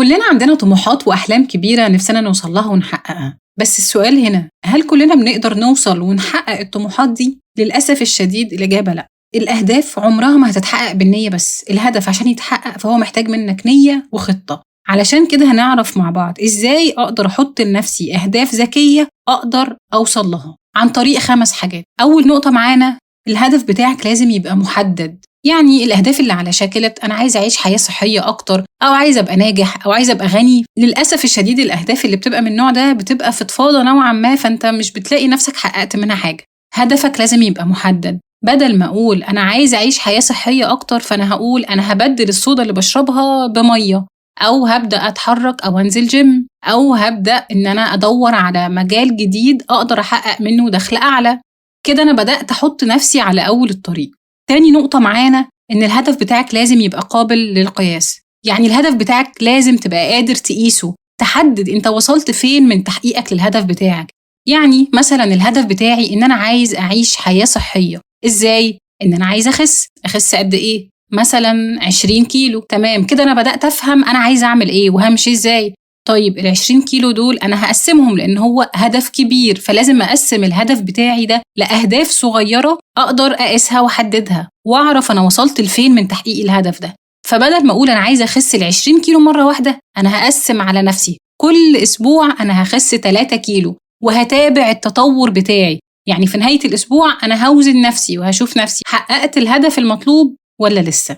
كلنا عندنا طموحات وأحلام كبيرة نفسنا نوصل لها ونحققها، بس السؤال هنا، هل كلنا بنقدر نوصل ونحقق الطموحات دي؟ للأسف الشديد الإجابة لأ. الأهداف عمرها ما هتتحقق بالنية بس، الهدف عشان يتحقق فهو محتاج منك نية وخطة. علشان كده هنعرف مع بعض إزاي أقدر أحط لنفسي أهداف ذكية أقدر أوصل لها عن طريق 5 حاجات. أول نقطة معانا، الهدف بتاعك لازم يبقى محدد. يعني الأهداف اللي على شكلة أنا عايز أعيش حياة صحية أكتر، أو عايز أبقى ناجح، أو عايز أبقى غني. للأسف الشديد الأهداف اللي بتبقى من النوع ده بتبقى فضفاضة نوعا ما، فأنت مش بتلاقي نفسك حققت منها حاجة. هدفك لازم يبقى محدد. بدل ما أقول أنا عايز أعيش حياة صحية أكتر، فأنا هقول أنا هبدل الصودا اللي بشربها بمية، أو هبدأ أتحرك أو أنزل جيم، أو هبدأ إن أنا أدور على مجال جديد أقدر أحقق منه دخل أعلى. كده أنا بدأت أحط نفسي على أول الطريق. تاني نقطة معانا، إن الهدف بتاعك لازم يبقى قابل للقياس. يعني الهدف بتاعك لازم تبقى قادر تقيسه، تحدد أنت وصلت فين من تحقيقك للهدف بتاعك. يعني مثلا الهدف بتاعي إن أنا عايز أعيش حياة صحية. إزاي؟ إن أنا عايز أخس قد إيه؟ مثلا 20 كيلو. تمام، كده أنا بدأت أفهم أنا عايز أعمل إيه وهمشي إزاي. طيب ال20 كيلو دول أنا هقسمهم، لأن هو هدف كبير، فلازم أقسم الهدف بتاعي ده لأهداف صغيرة أقدر أقيسها وأحددها وأعرف أنا وصلت لفين من تحقيق الهدف ده. فبدل ما أقول أنا عايز أخس ال20 كيلو مرة واحدة، أنا هقسم على نفسي كل أسبوع أنا هخس 3 كيلو، وهتابع التطور بتاعي. يعني في نهاية الأسبوع أنا هوزن نفسي وهشوف نفسي حققت الهدف المطلوب ولا لسه.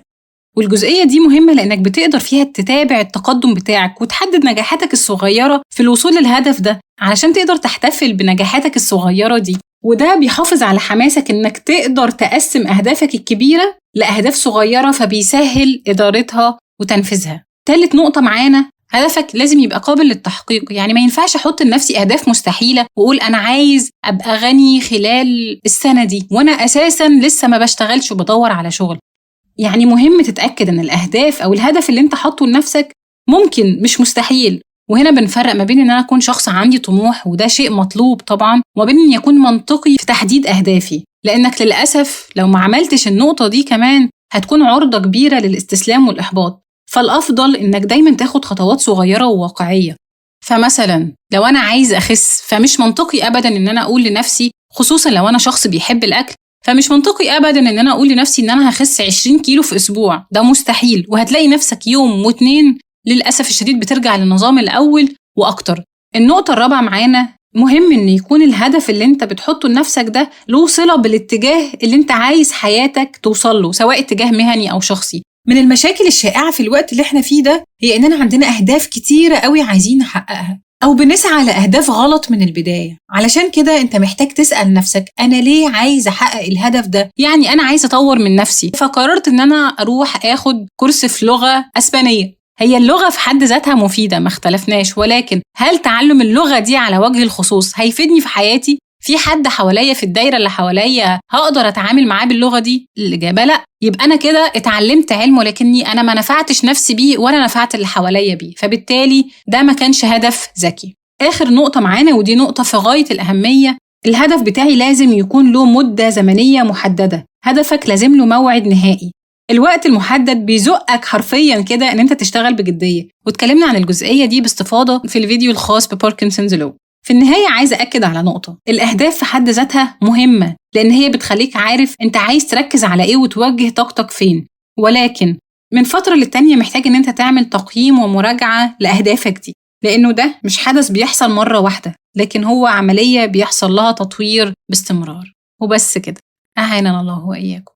والجزئية دي مهمة لأنك بتقدر فيها تتابع التقدم بتاعك وتحدد نجاحاتك الصغيرة في الوصول للهدف ده، علشان تقدر تحتفل بنجاحاتك الصغيرة دي. وده بيحافظ على حماسك إنك تقدر تقسم أهدافك الكبيرة لأهداف صغيرة، فبيسهل إدارتها وتنفيذها. ثالث نقطة معانا، هدفك لازم يبقى قابل للتحقيق. يعني ما ينفعش أحط لنفسي أهداف مستحيلة وأقول أنا عايز أبقى غني خلال السنة دي وأنا أساساً لسه ما بشتغلش وبدور على شغل. يعني مهم تتأكد أن الأهداف أو الهدف اللي أنت حاطه لنفسك ممكن مش مستحيل. وهنا بنفرق ما بين أن أنا أكون شخص عندي طموح وده شيء مطلوب طبعاً، وما بين أن يكون منطقي في تحديد أهدافي. لأنك للأسف لو ما عملتش النقطة دي كمان هتكون عرضة كبيرة للاستسلام والإحباط. فالأفضل إنك دايماً تاخد خطوات صغيرة وواقعية. فمثلاً لو أنا عايز أخس، فمش منطقي أبداً إن أنا أقول لنفسي، خصوصاً لو أنا شخص بيحب الأكل، فمش منطقي أبداً إن أنا أقول لنفسي إن أنا هخس 20 كيلو في أسبوع. ده مستحيل، وهتلاقي نفسك يوم واتنين للأسف الشديد بترجع للنظام الأول وأكتر. النقطة الرابعة معانا، مهم إن يكون الهدف اللي أنت بتحطه لنفسك ده له صلة بالاتجاه اللي أنت عايز حياتك توصل له، سواء اتجاه مهني أو شخصي. من المشاكل الشائعة في الوقت اللي احنا فيه ده هي إننا عندنا أهداف كتيرة قوي عايزين نحققها، أو بنسعى لأهداف غلط من البداية. علشان كده أنت محتاج تسأل نفسك، أنا ليه عايز أحقق الهدف ده؟ يعني أنا عايز أطور من نفسي، فقررت إن أنا أروح أخد كورس في لغة أسبانية. هي اللغة في حد ذاتها مفيدة، ما اختلفناش، ولكن هل تعلم اللغة دي على وجه الخصوص هيفيدني في حياتي؟ في حد حواليا في الدايرة اللي حواليا هقدر أتعامل معاه باللغة دي؟ الإجابة لأ. يبقى أنا كده اتعلمت علم ولكني أنا ما نفعتش نفسي بيه ولا نفعت اللي حواليا بيه، فبالتالي ده ما كانش هدف ذكي. آخر نقطة معانا، ودي نقطة في غاية الأهمية، الهدف بتاعي لازم يكون له مدة زمنية محددة. هدفك لازم له موعد نهائي. الوقت المحدد بيزقك حرفياً كده إن أنت تشتغل بجدية، واتكلمنا عن الجزئية دي باستفاضة في الفيديو الخاص بباركنسونز لو. في النهاية عايزة أكد على نقطة، الأهداف في حد ذاتها مهمة لأن هي بتخليك عارف أنت عايز تركز على إيه وتوجه طاقتك فين، ولكن من فترة للتانية محتاج أن أنت تعمل تقييم ومراجعة لأهدافك دي، لأنه ده مش حدث بيحصل مرة واحدة، لكن هو عملية بيحصل لها تطوير باستمرار. وبس كده، أعاننا الله وإياكم.